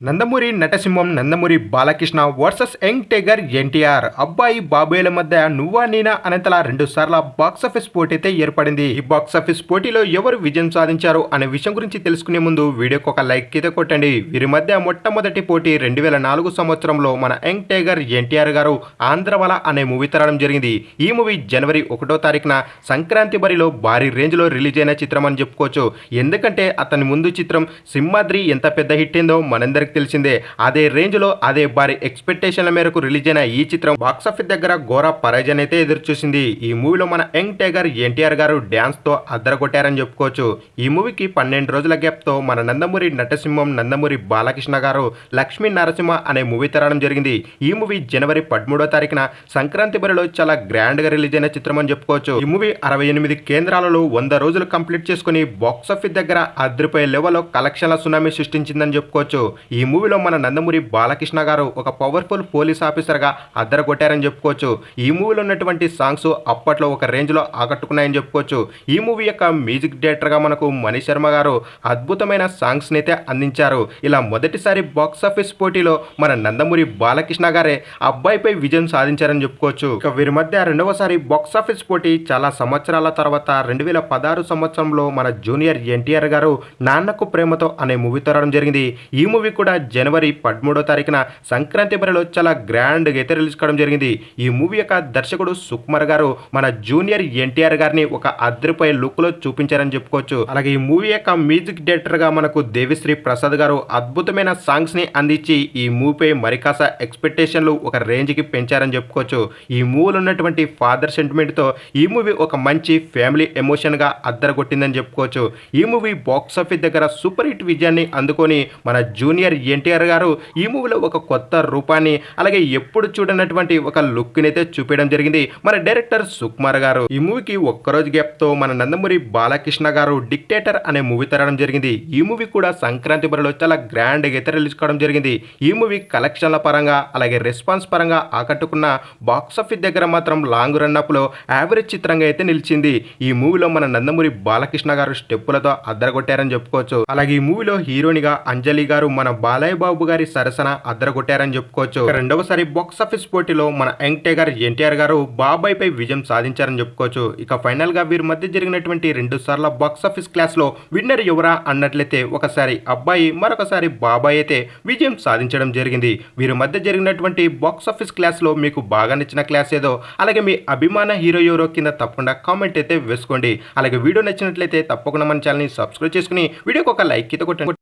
నందమూరి నటసింహం Nandamuri Balakrishna versus young tiger NTR అబ్బాయి బాబోయ్ల మధ్య నువ్వా నేనా అనేంతలా 2 సార్ల బాక్సాఫీస్ పోటీ అయితే ఏర్పడింది. ఈ బాక్సాఫీస్ పోటీలో ఎవరు విజయం సాధించారు అనే విషయం గురించి తెలుసుకునే ముందు వీడియోకి ఒక లైక్ అయితే కొట్టండి. వీరి మధ్య మొట్టమొదటి పోటీ 2004 సంవత్సరంలో మన యంగ్ టైగర్ ఎన్టీఆర్ గారు ఆంధ్రవల అనే మూవీ తరడం జరిగింది. ఈ మూవీ జనవరి 1వ తారీఖున సంక్రాంతి బరిలో భారీ రేంజ్ లో రిలీజ్ అయిన చిత్రం అని చెప్పుకోవచ్చు. ఎందుకంటే అతని ముందు చిత్రం సింహాద్రి ఎంత పెద్ద హిట్ అయిందో మనందరికీ తెలిసిందే. అదే రేంజ్ లో అదే భారీ ఎక్స్పెక్టేషన్ల మేరకు రిలీజ్ అయిన ఈ చిత్రం బాక్సాఫీస్ దగ్గర ఘోర పరాజయం అయితే ఎదురు చూసింది. ఈ మూవీలో మన యంగ్ టైగర్ ఎన్టీఆర్ గారు డ్యాన్స్ తో అద్దరగొట్టారని చెప్పుకోవచ్చు. ఈ మూవీకి 12 రోజుల గ్యాప్ తో మన నందమూరి నటసింహం నందమూరి బాలకృష్ణ గారు లక్ష్మీ నరసింహ అనే మూవీ తరడం జరిగింది. ఈ మూవీ జనవరి 13వ తారీఖున సంక్రాంతి బరిలో చాలా గ్రాండ్ గా రిలీజ్ అయిన చిత్రం అని చెప్పుకోవచ్చు. ఈ మూవీ 68 కేంద్రాలలో 100 రోజులు కంప్లీట్ చేసుకుని బాక్సాఫీస్ దగ్గర అదిరిపోయే లెవెల్లో కలెక్షన్ల సునామీ సృష్టించిందని చెప్పుకోవచ్చు. ఈ మూవీలో మన నందమూరి బాలకృష్ణ గారు ఒక పవర్ఫుల్ పోలీస్ ఆఫీసర్ గా అద్దరగొట్టారని చెప్పుకోవచ్చు. ఈ మూవీలో ఉన్నటువంటి సాంగ్స్ అప్పట్లో ఒక రేంజ్ లో ఆకట్టుకున్నాయని చెప్పుకోవచ్చు. ఈ మూవీ యొక్క మ్యూజిక్ డైరెక్టర్ గా మనకు మణి శర్మ గారు అద్భుతమైన సాంగ్స్ అయితే అందించారు. ఇలా మొదటిసారి బాక్సాఫీస్ పోటీలో మన నందమూరి బాలకృష్ణ గారే అబ్బాయిపై విజయం సాధించారని చెప్పుకోవచ్చు. ఇక వీరి మధ్య రెండవసారి బాక్సాఫీస్ పోటీ చాలా సంవత్సరాల తర్వాత 2016 సంవత్సరంలో మన జూనియర్ ఎన్టీఆర్ గారు నాన్నకు ప్రేమతో అనే మూవీ తరడం జరిగింది. ఈ మూవీ కూడా జనవరి 13వ తారీఖున సంక్రాంతి బరిలో చాలా గ్రాండ్ గా అయితే రిలీజ్ కావడం జరిగింది. ఈ మూవీ యొక్క దర్శకుడు సుకుమార్ గారు మన జూనియర్ ఎన్టీఆర్ గారిని ఒక అద్దరిపోయే లుక్ లో చూపించారని చెప్పుకోవచ్చు. అలాగే ఈ మూవీ యొక్క మ్యూజిక్ డైరెక్టర్ గా మనకు దేవిశ్రీ ప్రసాద్ గారు అద్భుతమైన సాంగ్స్ ని అందించి ఈ మూవీపై మరికాస ఎక్స్పెక్టేషన్లు ఒక రేంజ్ కి పెంచారని చెప్పుకోవచ్చు. ఈ మూవీలో ఉన్నటువంటి ఫాదర్ సెంటిమెంట్ తో ఈ మూవీ ఒక మంచి ఫ్యామిలీ ఎమోషన్ గా అద్దరగొట్టిందని చెప్పుకోవచ్చు. ఈ మూవీ బాక్సాఫీస్ దగ్గర సూపర్ హిట్ విజయాన్ని అందుకొని మన జూనియర్ ఎన్టీఆర్ గారు ఈ మూవీలో ఒక కొత్త రూపాన్ని అలాగే ఎప్పుడు చూడనటువంటి ఒక లుక్ అయితే చూపించడం జరిగింది మన డైరెక్టర్ సుకుమార్ గారు. ఈ మూవీకి ఒక్కరోజు గ్యాప్ తో మన నందమూరి బాలకృష్ణ గారు డిక్టేటర్ అనే మూవీ తరడం జరిగింది. ఈ మూవీ కూడా సంక్రాంతి బరిలో చాలా గ్రాండ్ గా అయితే రిలీజ్ కావడం జరిగింది. ఈ మూవీ కలెక్షన్ల పరంగా అలాగే రెస్పాన్స్ పరంగా ఆకట్టుకున్న బాక్సాఫీస్ దగ్గర మాత్రం లాంగ్ రన్ అప్ లో యావరేజ్ చిత్రంగా అయితే నిలిచింది. ఈ మూవీలో మన నందమూరి బాలకృష్ణ గారు స్టెప్పులతో అద్దరగొట్టారని చెప్పుకోవచ్చు. అలాగే ఈ మూవీలో హీరోయిన్ గా అంజలి గారు మన బాలయ్య బాబు గారి సరసన అద్దరగొట్టారని చెప్పుకోవచ్చు. రెండవసారి బాక్సాఫీస్ పోటీలో మన యంగ్ టైగర్ ఎన్టీఆర్ గారు బాబాయ్ పై విజయం సాధించారని చెప్పుకోవచ్చు. ఇక ఫైనల్ గా వీరి మధ్య జరిగినటువంటి 2 సార్ల బాక్సాఫీస్ క్లాస్ లో విన్నర్ ఎవరా అన్నట్లయితే ఒకసారి అబ్బాయి మరొకసారి బాబాయ్ అయితే విజయం సాధించడం జరిగింది. వీరి మధ్య జరిగినటువంటి బాక్సాఫీస్ క్లాస్ లో మీకు బాగా నచ్చిన క్లాస్ ఏదో అలాగే మీ అభిమాన హీరో ఎవరో కింద తప్పకుండా కామెంట్ అయితే వేసుకోండి. అలాగే వీడియో నచ్చినట్లయితే తప్పకుండా మన ఛానల్ ని సబ్స్క్రైబ్ చేసుకుని వీడియోకి ఒక లైక్ అయితే కొట్టండి.